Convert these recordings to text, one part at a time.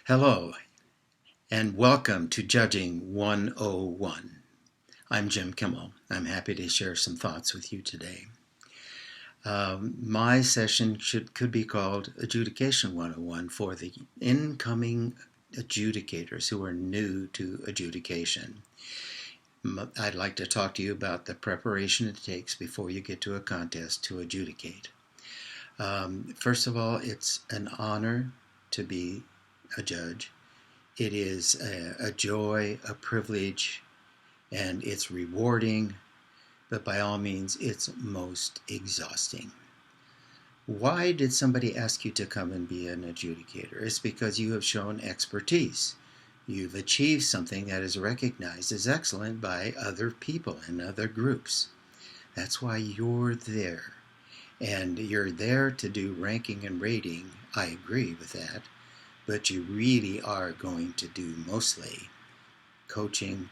Hello, and welcome to Judging 101. I'm Jim Kimmel. I'm happy to share some thoughts with you today. My session could be called Adjudication 101 for the incoming adjudicators who are new to adjudication. I'd like to talk to you about the preparation it takes before you get to a contest to adjudicate. First of all, it's an honor to be a judge. It is a joy, a privilege, and it's rewarding, but by all means, it's most exhausting. Why did somebody ask you to come and be an adjudicator? It's because you have shown expertise. You've achieved something that is recognized as excellent by other people and other groups. That's why you're there. And you're there to do ranking and rating. I agree with that. But you really are going to do mostly coaching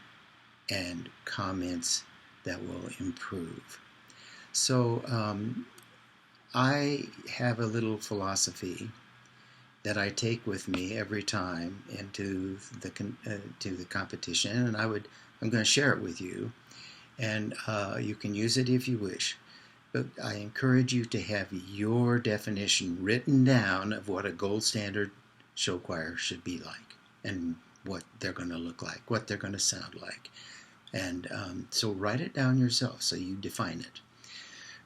and comments that will improve. So I have a little philosophy that I take with me every time into the competition, and I'm going to share it with you, and you can use it if you wish. But I encourage you to have your definition written down of what a gold standard show choir should be like, and what they're going to look like, what they're going to sound like. And so write it down yourself so you define it.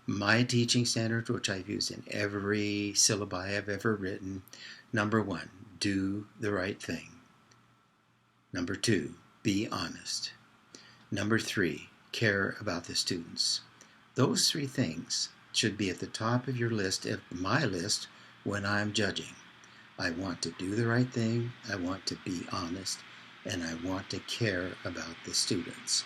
My teaching standard, which I've used in every syllabi I've ever written: number 1, do the right thing. Number 2, be honest. Number 3, care about the students. Those 3 things should be at the top of your list, of my list, when I'm judging. I want to do the right thing, I want to be honest, and I want to care about the students.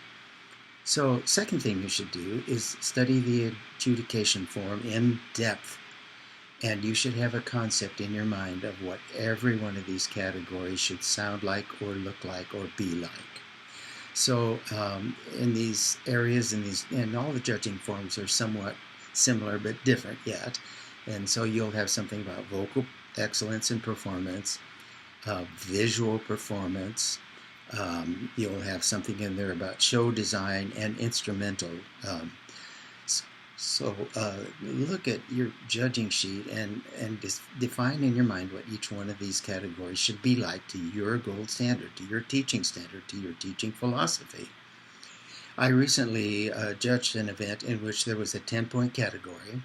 So, second thing you should do is study the adjudication form in depth. And you should have a concept in your mind of what every one of these categories should sound like or look like or be like. So in these areas, and all the judging forms are somewhat similar but different yet. And so you'll have something about vocal excellence and performance, visual performance. You'll have something in there about show design and instrumental. So look at your judging sheet and define in your mind what each one of these categories should be like to your gold standard, to your teaching standard, to your teaching philosophy. I recently judged an event in which there was a 10-point category.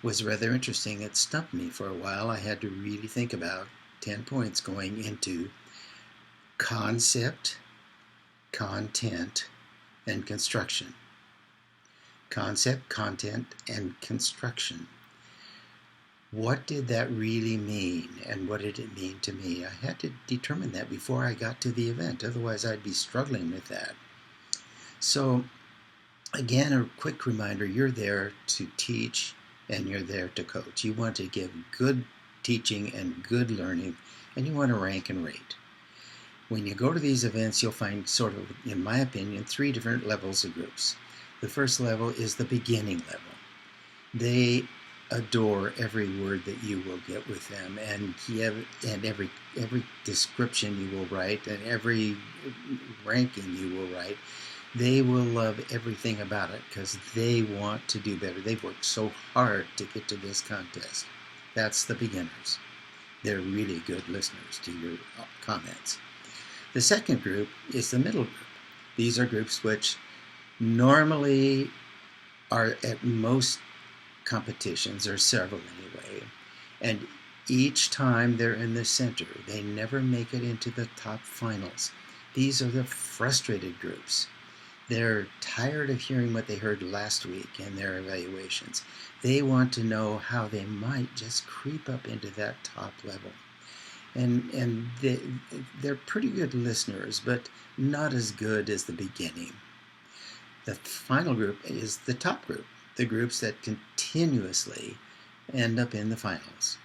It was rather interesting. It stumped me for a while. I had to really think about 10 points going into concept, content, and construction. Concept, content, and construction. What did that really mean, and what did it mean to me? I had to determine that before I got to the event, otherwise I'd be struggling with that. So, again, a quick reminder: you're there to teach and you're there to coach. You want to give good teaching and good learning, and you want to rank and rate. When you go to these events, you'll find, sort of, in my opinion, 3 different levels of groups. The first level is the beginning level. They adore every word that you will get with them, and every description you will write, and every ranking you will write. They will love everything about it because they want to do better. They've worked so hard to get to this contest. That's the beginners. They're really good listeners to your comments. The second group is the middle group. These are groups which normally are at most competitions, or several anyway, and each time they're in the center. They never make it into the top finals. These are the frustrated groups. They're tired of hearing what they heard last week in their evaluations. They want to know how they might just creep up into that top level. And they're pretty good listeners, but not as good as the beginning. The final group is the top group, the groups that continuously end up in the finals.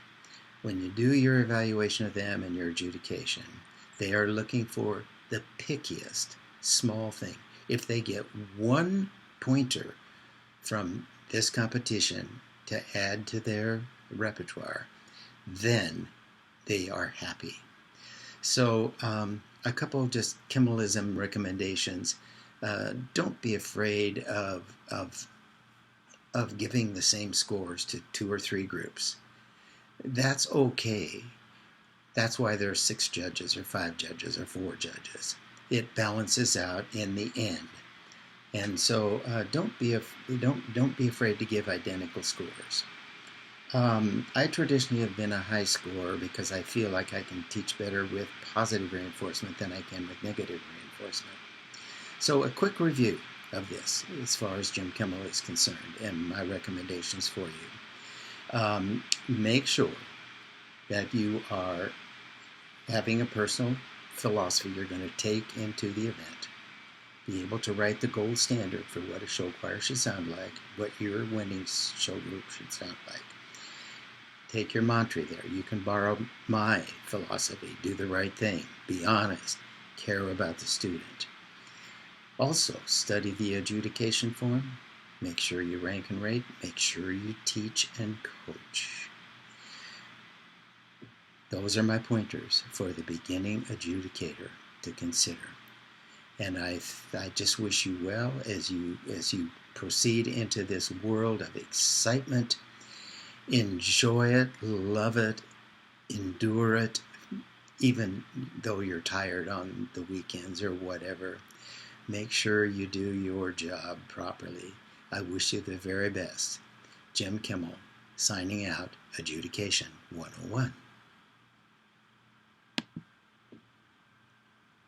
When you do your evaluation of them and your adjudication, they are looking for the pickiest small thing. If they get 1 pointer from this competition to add to their repertoire, then they are happy. So a couple of just Chemicalism recommendations. Don't be afraid of giving the same scores to 2 or 3 groups. That's okay. That's why there are 6 judges or 5 judges or 4 judges. It balances out in the end. And so don't be afraid to give identical scores. I traditionally have been a high scorer because I feel like I can teach better with positive reinforcement than I can with negative reinforcement. So a quick review of this as far as Jim Kimmel is concerned and my recommendations for you. Make sure that you are having a personal philosophy you're going to take into the event. Be able to write the gold standard for what a show choir should sound like, what your winning show group should sound like. Take your mantra there. You can borrow my philosophy. Do the right thing. Be honest. Care about the student. Also, study the adjudication form. Make sure you rank and rate. Make sure you teach and coach. Those are my pointers for the beginning adjudicator to consider. And I just wish you well as you proceed into this world of excitement. Enjoy it, love it, endure it, even though you're tired on the weekends or whatever. Make sure you do your job properly. I wish you the very best. Jim Kimmel, signing out, Adjudication 101.